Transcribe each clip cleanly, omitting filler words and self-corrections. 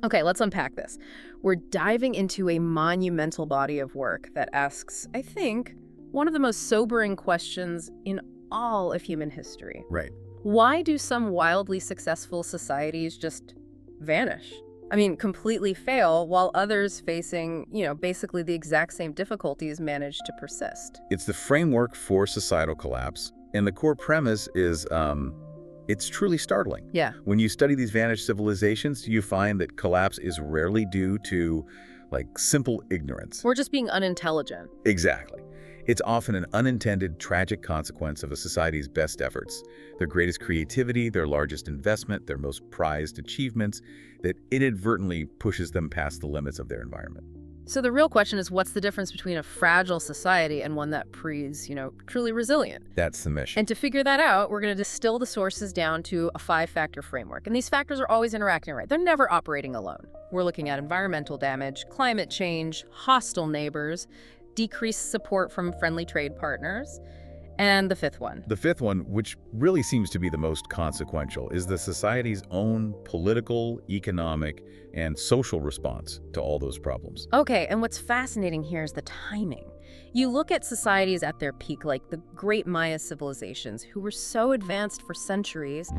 Okay, let's unpack this. We're diving into a monumental body of work that asks, I think, one of the most sobering questions in all of human history. Right. Why do some wildly successful societies just vanish? I mean, completely fail, while others facing, basically the exact same difficulties manage to persist. It's the framework for societal collapse, and the core premise is it's truly startling. Yeah. When you study these vanished civilizations, you find that collapse is rarely due to, simple ignorance. We're just being unintelligent. Exactly. It's often an unintended, tragic consequence of a society's best efforts, their greatest creativity, their largest investment, their most prized achievements, that inadvertently pushes them past the limits of their environment. So the real question is, what's the difference between a fragile society and one that proves, truly resilient? That's the mission. And to figure that out, we're going to distill the sources down to a 5-factor framework. And these factors are always interacting, right? They're never operating alone. We're looking at environmental damage, climate change, hostile neighbors, decreased support from friendly trade partners, and the fifth one. The fifth one, which really seems to be the most consequential, is the society's own political, economic, and social response to all those problems. Okay, and what's fascinating here is the timing. You look at societies at their peak, like the great Maya civilizations, who were so advanced for centuries,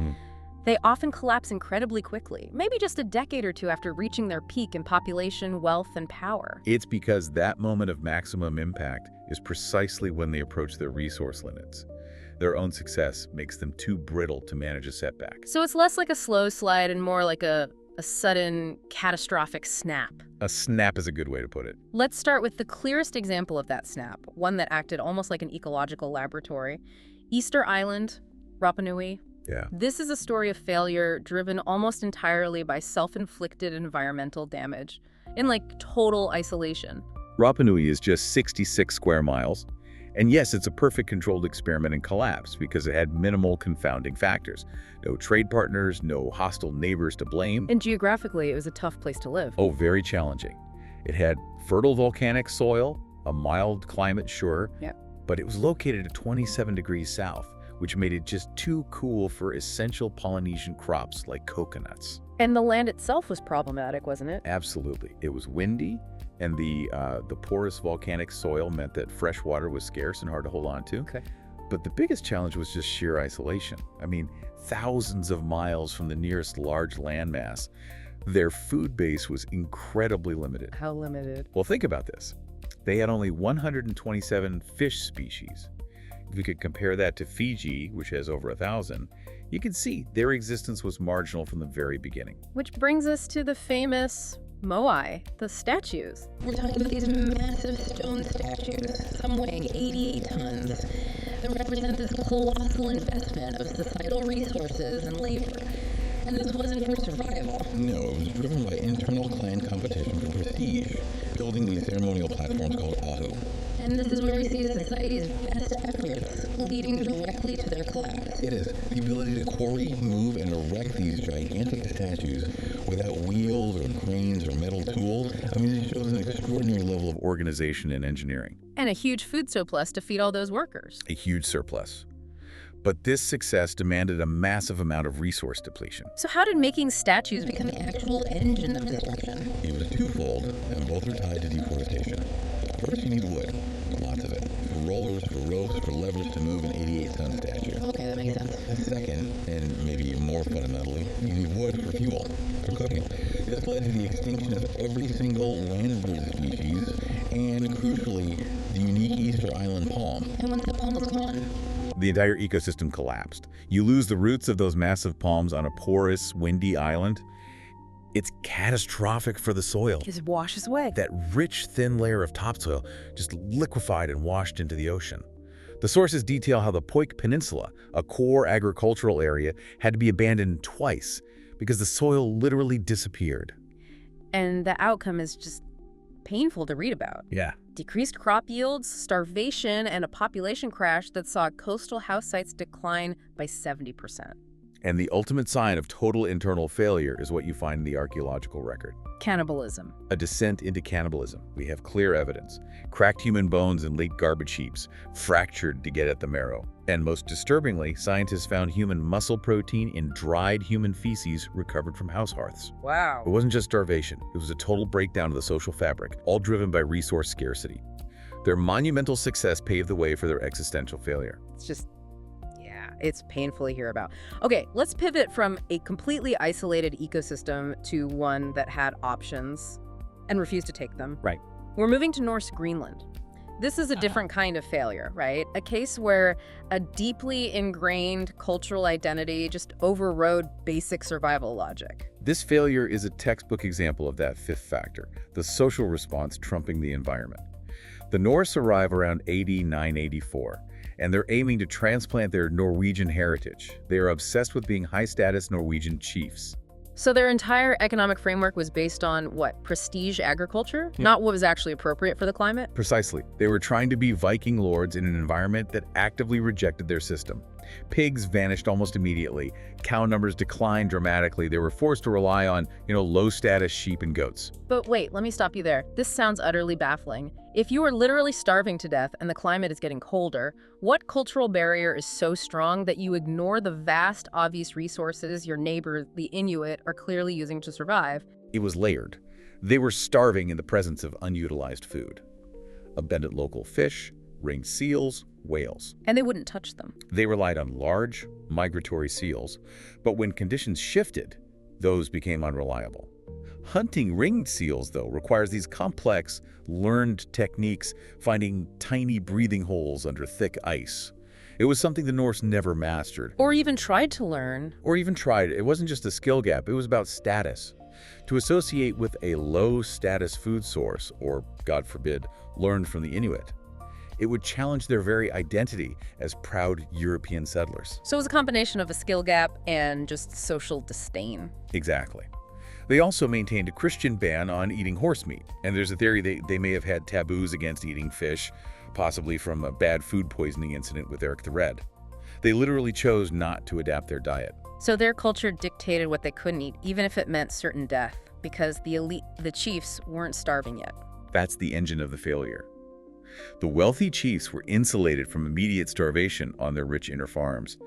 they often collapse incredibly quickly, maybe just a decade or two after reaching their peak in population, wealth, and power. It's because that moment of maximum impact is precisely when they approach their resource limits. Their own success makes them too brittle to manage a setback. So it's less like a slow slide and more like a sudden, catastrophic snap. A snap is a good way to put it. Let's start with the clearest example of that snap, one that acted almost like an ecological laboratory. Easter Island, Rapa Nui. Yeah. This is a story of failure driven almost entirely by self-inflicted environmental damage, in total isolation. Rapa Nui is just 66 square miles. And yes, it's a perfect controlled experiment in collapse because it had minimal confounding factors. No trade partners, no hostile neighbors to blame. And geographically, it was a tough place to live. Oh, very challenging. It had fertile volcanic soil, a mild climate, sure, but it was located at 27 degrees south, which made it just too cool for essential Polynesian crops like coconuts. And the land itself was problematic, wasn't it? Absolutely. It was windy, and the porous volcanic soil meant that fresh water was scarce and hard to hold on to. Okay. But the biggest challenge was just sheer isolation. I mean, thousands of miles from the nearest large landmass. Their food base was incredibly limited. How limited? Well, think about this. They had only 127 fish species. If we could compare that to Fiji, which has over 1,000, you can see their existence was marginal from the very beginning. Which brings us to the famous moai, the statues. We're talking about these massive stone statues, some weighing 88 tons, that represent this colossal investment of societal resources and labor. And this wasn't for survival. No, it was driven by internal clan competition for prestige, building these ceremonial platforms called ahu. And this is where we see society's best efforts leading directly to their collapse. It is. The ability to quarry, move, and erect these gigantic statues without wheels or cranes or metal tools, it shows an extraordinary level of Organization and engineering. And a huge food surplus to feed all those workers. A huge surplus. But this success demanded a massive amount of resource depletion. So how did making statues Become the actual engine of destruction. It was twofold, and both are tied to deforestation. First, you need wood, lots of it, for rollers, for ropes, for levers to move an 88-ton statue. Okay, that makes sense. Second, and maybe more fundamentally, you need wood for fuel, for cooking. This led to the extinction of every single land-bird species, and crucially, the unique Easter Island palm. And once the palm was gone, The entire ecosystem collapsed. You lose the roots of those massive palms on a porous, windy island. It's catastrophic for the soil. It washes away. That rich, thin layer of topsoil just liquefied and washed into the ocean. The sources detail how the Poik Peninsula, a core agricultural area, had to be abandoned twice because the soil literally disappeared. And the outcome is just painful to read about. Yeah. Decreased crop yields, starvation, and a population crash that saw coastal house sites decline by 70%. And the ultimate sign of total internal failure is what you find in the archaeological record. Cannibalism. A descent into cannibalism. We have clear evidence. Cracked human bones in late garbage heaps, fractured to get at the marrow. And most disturbingly, scientists found human muscle protein in dried human feces recovered from house hearths. Wow. It wasn't just starvation. It was a total breakdown of the social fabric, all driven by resource scarcity. Their monumental success paved the way for their existential failure. It's just, yeah, it's painful to hear about. Okay, let's pivot from a completely isolated ecosystem to one that had options and refused to take them. Right. We're moving to Norse Greenland. This is a different kind of failure, right? A case where a deeply ingrained cultural identity just overrode basic survival logic. This failure is a textbook example of that fifth factor, the social response trumping the environment. The Norse arrive around AD 984, and they're aiming to transplant their Norwegian heritage. They are obsessed with being high-status Norwegian chiefs. So their entire economic framework was based on, what, prestige agriculture? Not what was actually appropriate for the climate? Precisely. They were trying to be Viking lords in an environment that actively rejected their system. Pigs vanished almost immediately. Cow numbers declined dramatically. They were forced to rely on, low-status sheep and goats. But wait, let me stop you there. This sounds utterly baffling. If you are literally starving to death and the climate is getting colder, what cultural barrier is so strong that you ignore the vast, obvious resources your neighbor, the Inuit, are clearly using to survive? It was layered. They were starving in the presence of unutilized food. Abundant local fish, ringed seals, whales. And they wouldn't touch them. They relied on large, migratory seals, but when conditions shifted, those became unreliable. Hunting ringed seals, though, requires these complex, learned techniques, finding tiny breathing holes under thick ice. It was something the Norse never mastered. Or even tried to learn. It wasn't just a skill gap, it was about status. To associate with a low-status food source, or, God forbid, learn from the Inuit, it would challenge their very identity as proud European settlers. So it was a combination of a skill gap and just social disdain. Exactly. They also maintained a Christian ban on eating horse meat, and there's a theory they may have had taboos against eating fish, possibly from a bad food poisoning incident with Eric the Red. They literally chose not to adapt their diet. So their culture dictated what they couldn't eat, even if it meant certain death, because the elite, the chiefs, weren't starving yet. That's the engine of the failure. The wealthy chiefs were insulated from immediate starvation on their rich inner farms,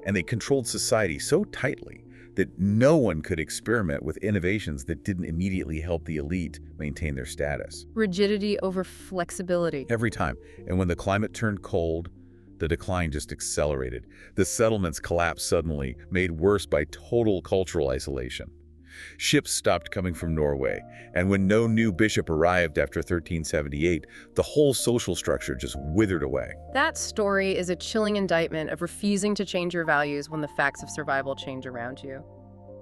and they controlled society so tightly that no one could experiment with innovations that didn't immediately help the elite maintain their status. Rigidity over flexibility. Every time. And when the climate turned cold, the decline just accelerated. The settlements collapsed suddenly, made worse by total cultural isolation. Ships stopped coming from Norway, and when no new bishop arrived after 1378, the whole social structure just withered away. That story is a chilling indictment of refusing to change your values when the facts of survival change around you.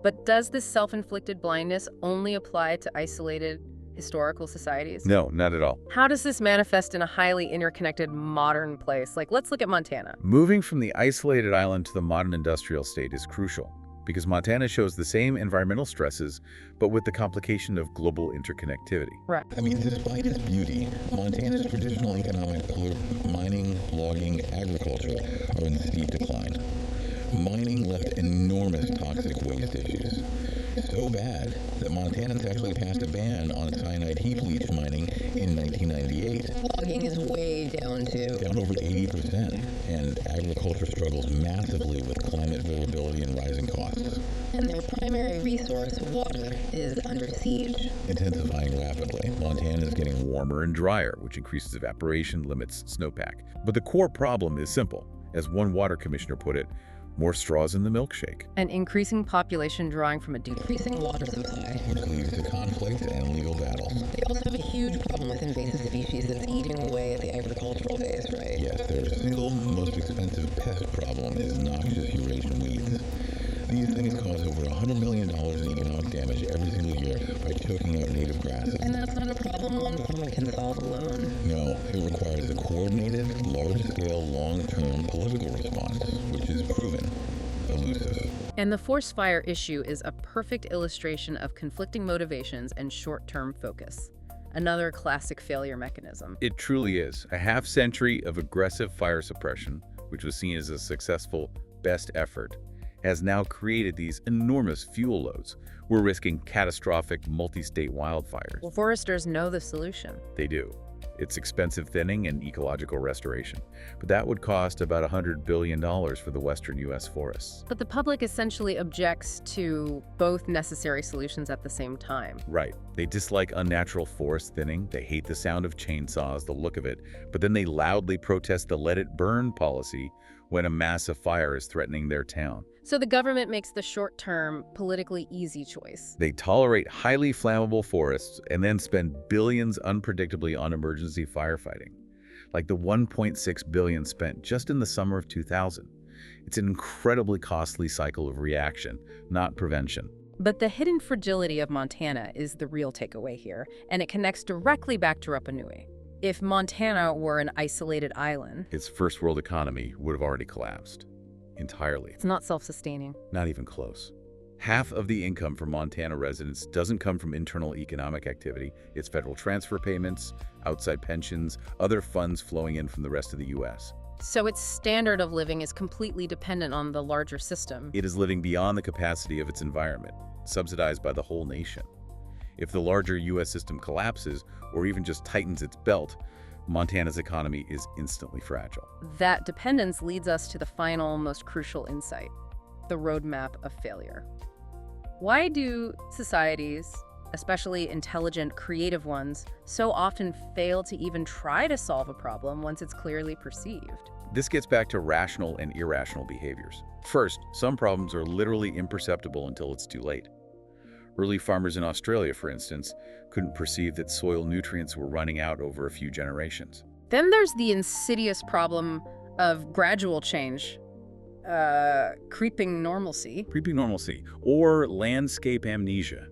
But does this self-inflicted blindness only apply to isolated historical societies? No, not at all. How does this manifest in a highly interconnected modern place? Let's look at Montana. Moving from the isolated island to the modern industrial state is crucial, because Montana shows the same environmental stresses, but with the complication of global interconnectivity. Right. Despite its beauty, Montana's traditional economic pillars, mining, logging, agriculture, are in steep decline. Mining left enormous toxic waste issues. So bad that Montanans actually passed a ban on cyanide heap leach mining in 1998. Logging is way down too. Down over 80%, and agriculture struggles massively with climate variability and rising costs. And their primary resource, water, is under siege. Intensifying rapidly. Montana is getting warmer and drier, which increases evaporation, limits snowpack. But the core problem is simple. As one water commissioner put it, more straws in the milkshake. An increasing population drawing from a Decreasing water supply. which leads to conflict and legal battles. They also have a huge problem with invasive species that's eating away at the agricultural base, right? Yes, their single most expensive pest problem is noxious Eurasian weeds. These things cause over $100 million in economic damage every single year by choking out native grasses. And that's not a problem one farmer can solve alone. No, it requires a coordinated, large-scale, long-term political response, which is proven elusive. And the forest fire issue is a perfect illustration of conflicting motivations and short-term focus. Another classic failure mechanism. It truly is. A half-century of aggressive fire suppression, which was seen as a successful best effort, has now created these enormous fuel loads. We're risking catastrophic multi-state wildfires. Well, foresters know the solution. They do. It's expensive thinning and ecological restoration. But that would cost about $100 billion for the western U.S. forests. But the public essentially objects to both necessary solutions at the same time. Right. They dislike unnatural forest thinning. They hate the sound of chainsaws, the look of it. But then they loudly protest the let it burn policy when a massive fire is threatening their town. So the government makes the short-term, politically easy choice. They tolerate highly flammable forests and then spend billions unpredictably on emergency firefighting, like the $1.6 billion spent just in the summer of 2000. It's an incredibly costly cycle of reaction, not prevention. But the hidden fragility of Montana is the real takeaway here, and it connects directly back to Rapa Nui. If Montana were an isolated island, Its first world economy would have already collapsed. Entirely. it's not self-sustaining. Not even close. Half of the income for Montana residents doesn't come from internal economic activity. It's federal transfer payments, outside pensions, other funds flowing in from the rest of the U.S. So its standard of living is completely dependent on the larger system. It is living beyond the capacity of its environment, subsidized by the whole nation. If the larger U.S. system collapses or even just tightens its belt, Montana's economy is instantly fragile. That dependence leads us to the final, most crucial insight, the roadmap of failure. Why do societies, especially intelligent, creative ones, so often fail to even try to solve a problem once it's clearly perceived? This gets back to rational and irrational behaviors. First, some problems are literally imperceptible until it's too late. Early farmers in Australia, for instance, couldn't perceive that soil nutrients were running out over a few generations. Then there's the insidious problem of gradual change, creeping normalcy. Creeping normalcy, or landscape amnesia.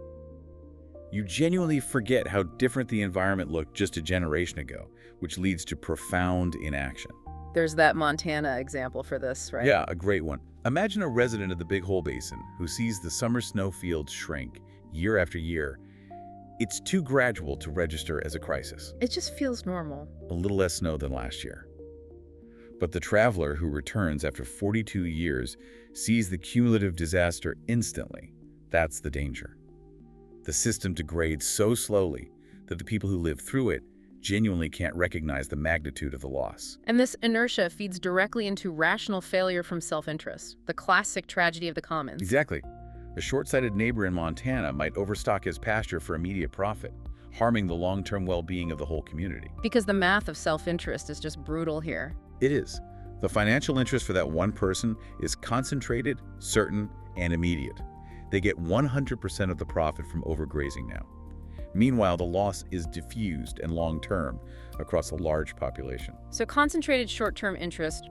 You genuinely forget how different the environment looked just a generation ago, which leads to profound inaction. There's that Montana example for this, right? Yeah, a great one. Imagine a resident of the Big Hole Basin who sees the summer snow fields shrink year after year. It's too gradual to register as a crisis. It just feels normal. A little less snow than last year. But the traveler who returns after 42 years sees the cumulative disaster instantly. That's the danger. The system degrades so slowly that the people who live through it genuinely can't recognize the magnitude of the loss. And this inertia feeds directly into rational failure from self-interest, the classic tragedy of the commons. Exactly. A short-sighted neighbor in Montana might overstock his pasture for immediate profit, harming the long-term well-being of the whole community. Because the math of self-interest is just brutal here. It is. The financial interest for that one person is concentrated, certain, and immediate. They get 100% of the profit from overgrazing now. Meanwhile, the loss is diffused and long-term across a large population. So concentrated short-term interest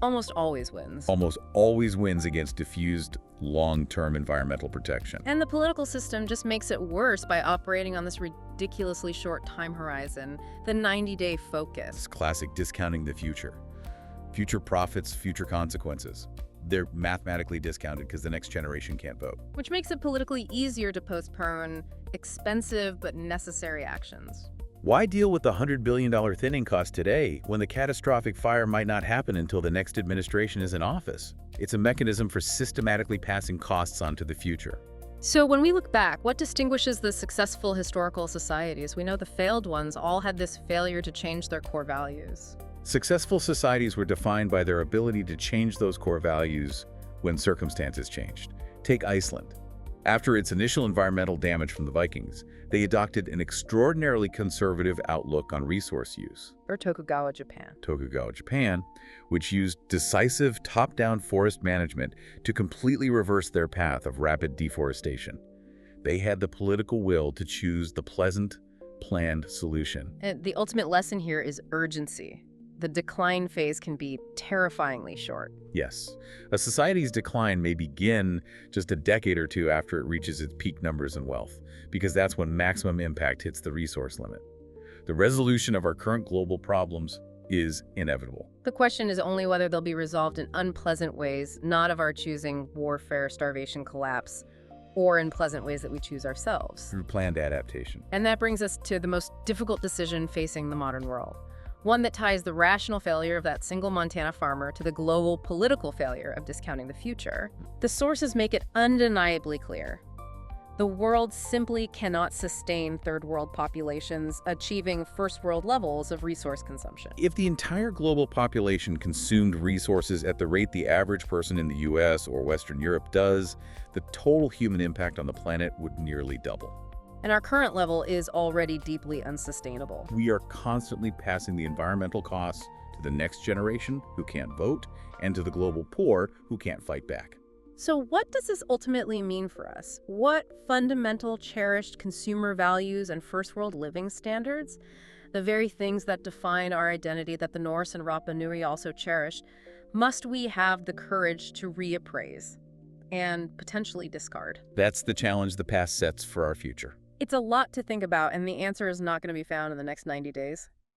almost always wins. Almost always wins against diffused, long-term environmental protection. And the political system just makes it worse by operating on this ridiculously short time horizon, the 90-day focus. It's classic discounting the future. Future profits, future consequences. They're mathematically discounted because the next generation can't vote. Which makes it politically easier to postpone expensive but necessary actions. Why deal with the $100 billion thinning cost today when the catastrophic fire might not happen until the next administration is in office? It's a mechanism for systematically passing costs on to the future. So when we look back, what distinguishes the successful historical societies? We know the failed ones all had this failure to change their core values. Successful societies were defined by their ability to change those core values when circumstances changed. Take Iceland. After its initial environmental damage from the Vikings, they adopted an extraordinarily conservative outlook on resource use. Or Tokugawa, Japan. Tokugawa, Japan, which used decisive top-down forest management to completely reverse their path of rapid deforestation. They had the political will to choose the pleasant, planned solution. And the ultimate lesson here is urgency. The decline phase can be terrifyingly short. Yes, a society's decline may begin just a decade or two after it reaches its peak numbers and wealth, because that's when maximum impact hits the resource limit. The resolution of our current global problems is inevitable. The question is only whether they'll be resolved in unpleasant ways, not of our choosing warfare, starvation, collapse, or in pleasant ways that we choose ourselves. Through planned adaptation. And that brings us to the most difficult decision facing the modern world. one that ties the rational failure of that single Montana farmer to the global political failure of discounting the future. The sources make it undeniably clear. The world simply cannot sustain third-world populations achieving first-world levels of resource consumption. If the entire global population consumed resources at the rate the average person in the US or Western Europe does, the total human impact on the planet would nearly double. And our current level is already deeply unsustainable. We are constantly passing the environmental costs to the next generation who can't vote and to the global poor who can't fight back. So what does this ultimately mean for us? What fundamental, cherished consumer values and first-world living standards, the very things that define our identity that the Norse and Rapa Nui also cherished, must we have the courage to reappraise and potentially discard? That's the challenge the past sets for our future. It's a lot to think about, and the answer is not going to be found in the next 90 days.